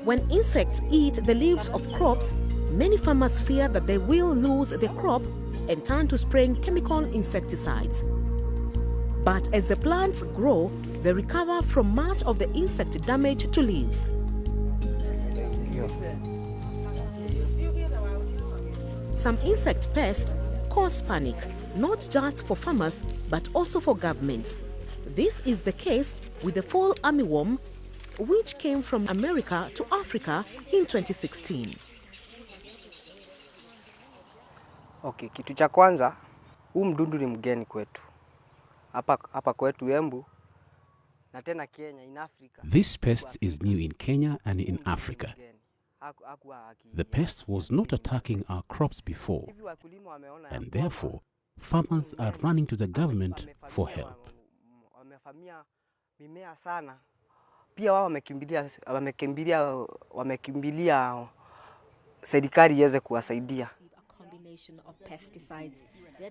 When insects eat the leaves of crops, many farmers fear that they will lose their crop and turn to spraying chemical insecticides. But as the plants grow, they recover from much of the insect damage to leaves. Some insect pests cause panic, not just for farmers, but also for governments. This is the case with the fall armyworm, which came from America to Africa in 2016. Okay, kitu cha kwanza, huu mdudu ni mgeni kwetu. Hapa kwetu Embu na tena Kenya, in Africa. This pest is new in Kenya and in Africa. The pest was not attacking our crops before, and therefore farmers are running to the government for help. Pia wao wamekimbilia serikali iweze kuwasaidia.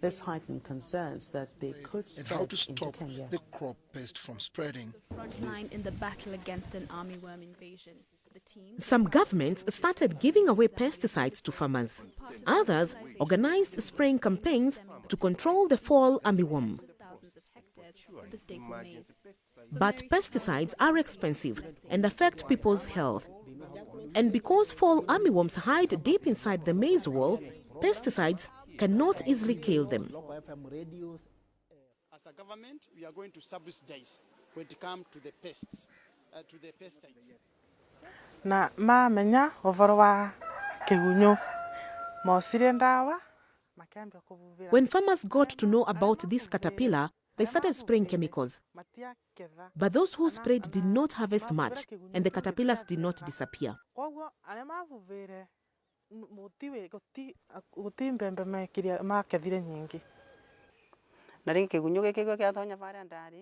There's heightened concerns that they could spread and how to into stop Kenya. the crop pest from spreading. Frontline in the battle against an armyworm invasion. Some governments started giving away pesticides to farmers. Others organized spraying campaigns to control the fall armyworm. But pesticides are expensive and affect people's health. And because fall armyworms hide deep inside the maize wall, pesticides cannot easily kill them. As a government, we are going to subsidize when it comes to the pests, to the pesticides. Na menya overwa kehunyo mosire ndawa. When farmers got to know about this caterpillar, they started spraying chemicals. But those who sprayed did not harvest much, and the caterpillars did not disappear.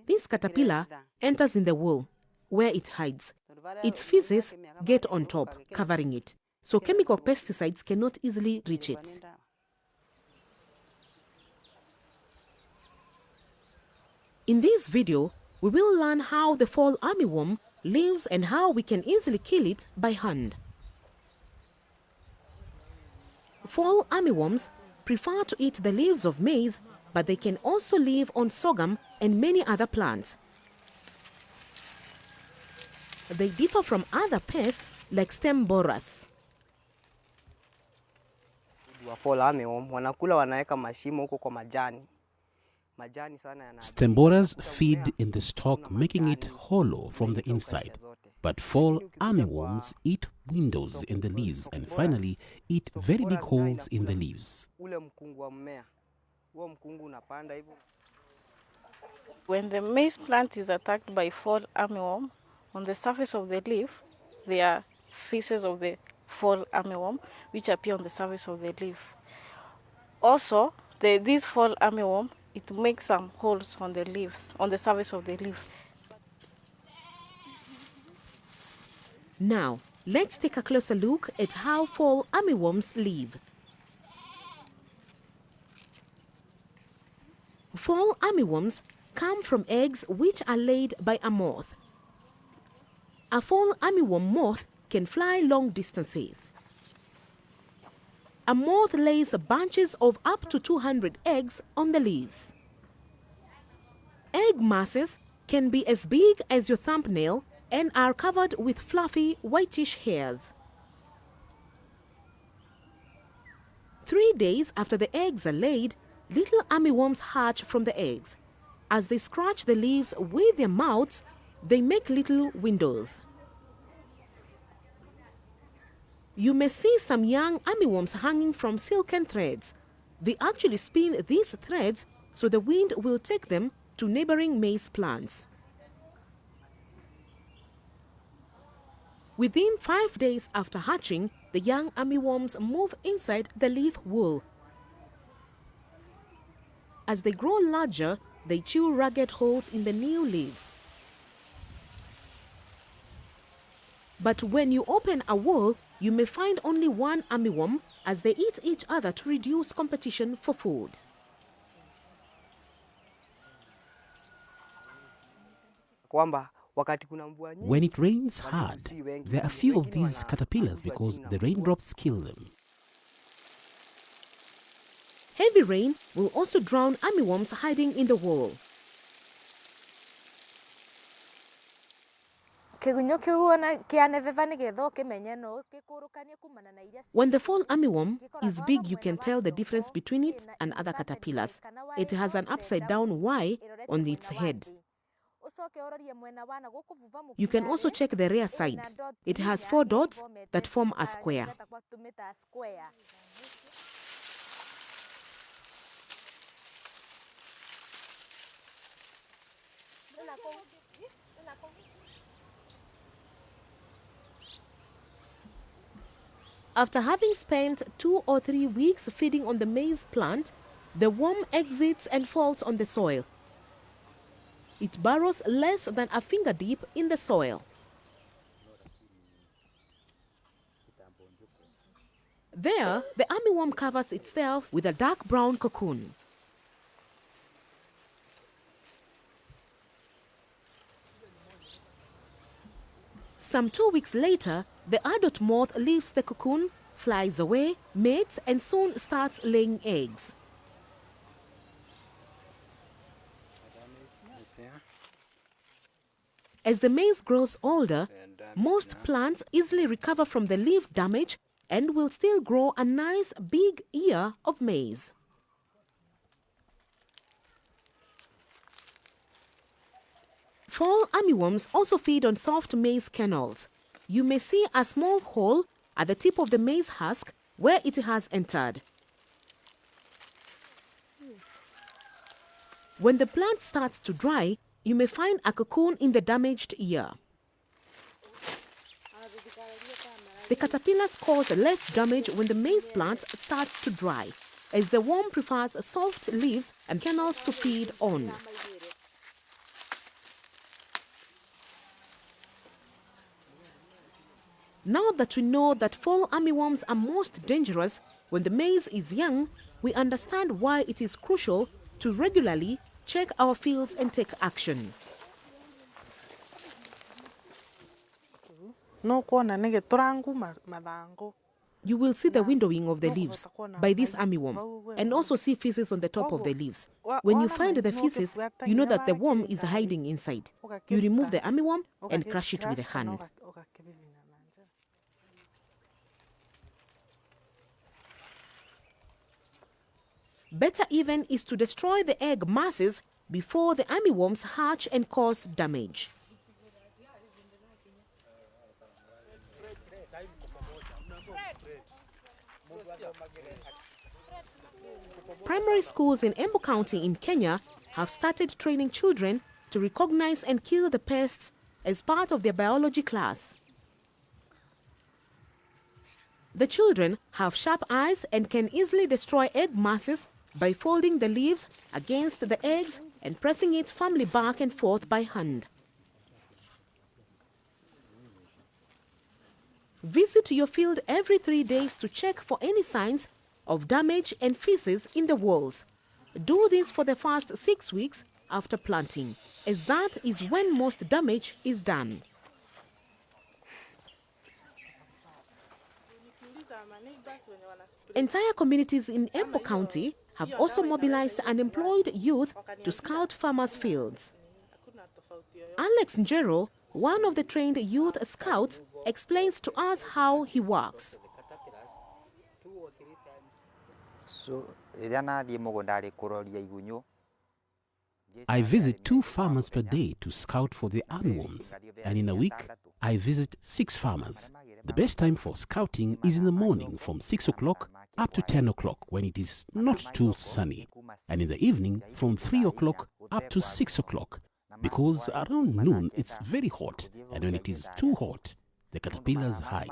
This caterpillar enters in the wool, where it hides. Its feces get on top, covering it, so chemical pesticides cannot easily reach it. In this video, we will learn how the fall armyworm lives and how we can easily kill it by hand. Fall armyworms prefer to eat the leaves of maize, but they can also live on sorghum and many other plants. They differ from other pests like stem borers. Fall armyworm wanakula wanaweka mashimo huko kwa majani. Stem borers feed in the stalk, making it hollow from the inside. But fall armyworms eat windows in the leaves and finally eat very big holes in the leaves. When the maize plant is attacked by fall armyworm, on the surface of the leaf, there are feces of the fall armyworm which appear on the surface of the leaf. Also, this fall armyworm, it makes some holes on the leaves, on the surface of the leaf. Now, let's take a closer look at how fall armyworms live. Fall armyworms come from eggs which are laid by a moth. A fall armyworm moth can fly long distances. A moth lays bunches of up to 200 eggs on the leaves. Egg masses can be as big as your thumbnail and are covered with fluffy whitish hairs. 3 days after the eggs are laid, little armyworms hatch from the eggs. As they scratch the leaves with their mouths, they make little windows. You may see some young armyworms hanging from silken threads. They actually spin these threads so the wind will take them to neighboring maize plants. Within 5 days after hatching, the young armyworms move inside the leaf wool. As they grow larger, they chew ragged holes in the new leaves. But when you open a wool, you may find only one armyworm as they eat each other to reduce competition for food. Kwamba When it rains hard, there are few of these caterpillars because the raindrops kill them. Heavy rain will also drown armyworms hiding in the wall. When the fall armyworm is big, you can tell the difference between it and other caterpillars. It has an upside-down Y on its head. You can also check the rear side. It has 4 dots that form a square. After having spent 2 or 3 weeks feeding on the maize plant, the worm exits and falls on the soil. It burrows less than a finger deep in the soil. There, the armyworm covers itself with a dark brown cocoon. Some 2 weeks later, the adult moth leaves the cocoon, flies away, mates, and soon starts laying eggs. As the maize grows older, most plants easily recover from the leaf damage and will still grow a nice big ear of maize. Fall armyworms also feed on soft maize kernels. You may see a small hole at the tip of the maize husk where it has entered. When the plant starts to dry, you may find a cocoon in the damaged ear. The caterpillars cause less damage when the maize plant starts to dry, as the worm prefers soft leaves and kernels to feed on. Now that we know that fall armyworms are most dangerous when the maize is young, we understand why it is crucial to regularly check our fields and take action. You will see the windowing of the leaves by this armyworm and also see feces on the top of the leaves. When you find the feces, you know that the worm is hiding inside. You remove the armyworm and crush it with a hand. Better even is to destroy the egg masses before the armyworms hatch and cause damage. Primary schools in Embu County in Kenya have started training children to recognize and kill the pests as part of their biology class. The children have sharp eyes and can easily destroy egg masses by folding the leaves against the eggs and pressing it firmly back and forth by hand. Visit your field every 3 days to check for any signs of damage and feces in the walls. Do this for the first 6 weeks after planting, as that is when most damage is done. Entire communities in Embu County have also mobilized unemployed youth to scout farmers' fields. Alex Njero, one of the trained youth scouts, explains to us how he works. I visit 2 farmers per day to scout for the armyworms, and in a week, I visit 6 farmers. The best time for scouting is in the morning from 6 o'clock up to 10 o'clock when it is not too sunny, and in the evening from 3 o'clock up to 6 o'clock, because around noon it's very hot, and when it is too hot, the caterpillars hide.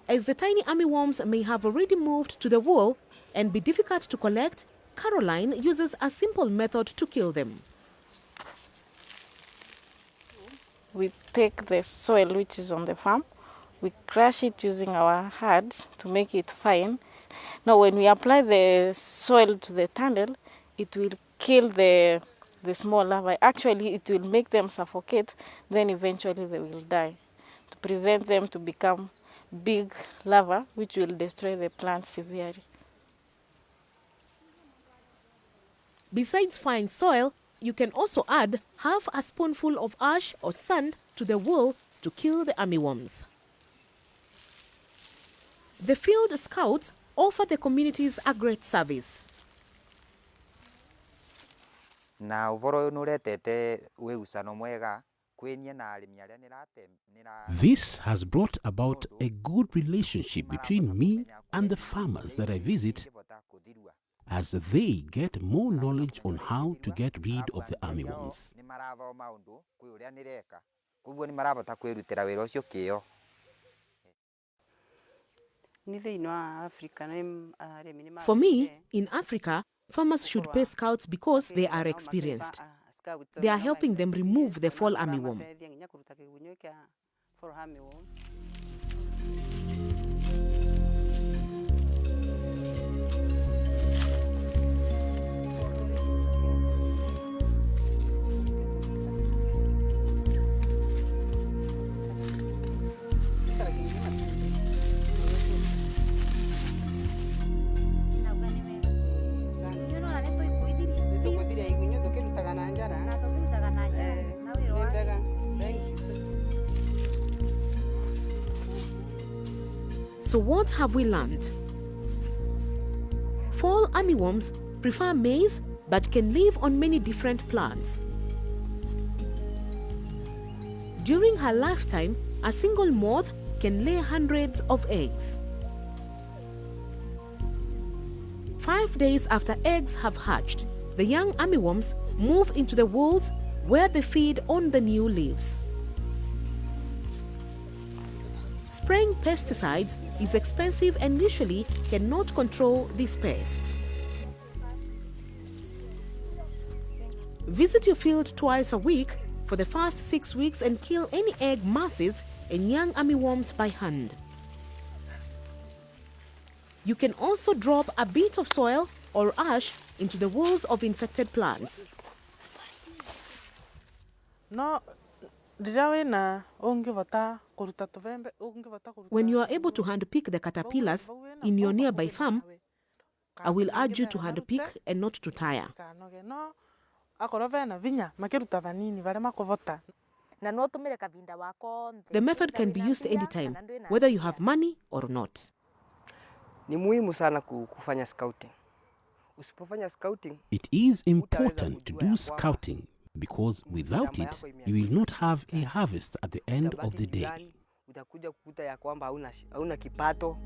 As the tiny armyworms may have already moved to the wall and be difficult to collect, Caroline uses a simple method to kill them. We take the soil which is on the farm, We crush it using our hands to make it fine. Now when we apply the soil to the tunnel, it will kill the small larvae. Actually, it will make them suffocate, then eventually they will die, to prevent them to become big larvae, which will destroy the plant severely. Besides fine soil, you can also add half a spoonful of ash or sand to the wool to kill the armyworms. The field scouts offer the communities a great service. This has brought about a good relationship between me and the farmers that I visit, as they get more knowledge on how to get rid of the armyworms. For me, in Africa, farmers should pay scouts because they are experienced. They are helping them remove the fall armyworm. So what have we learned? Fall armyworms prefer maize but can live on many different plants. During her lifetime, a single moth can lay hundreds of eggs. 5 days after eggs have hatched, the young armyworms move into the woods where they feed on the new leaves. Spraying pesticides is expensive and usually cannot control these pests. Visit your field twice a week for the first 6 weeks and kill any egg masses and young armyworms by hand. You can also drop a bit of soil or ash into the walls of infected plants. When you are able to handpick the caterpillars in your nearby farm, I will urge you to handpick and not to tire. The method can be used anytime, whether you have money or not. Ni muhimu sana kufanya scouting. Usipofanya scouting, it is important to do scouting because without it, you will not have a harvest at the end of the day. Utakuja kukuta ya kwamba hauna kipato,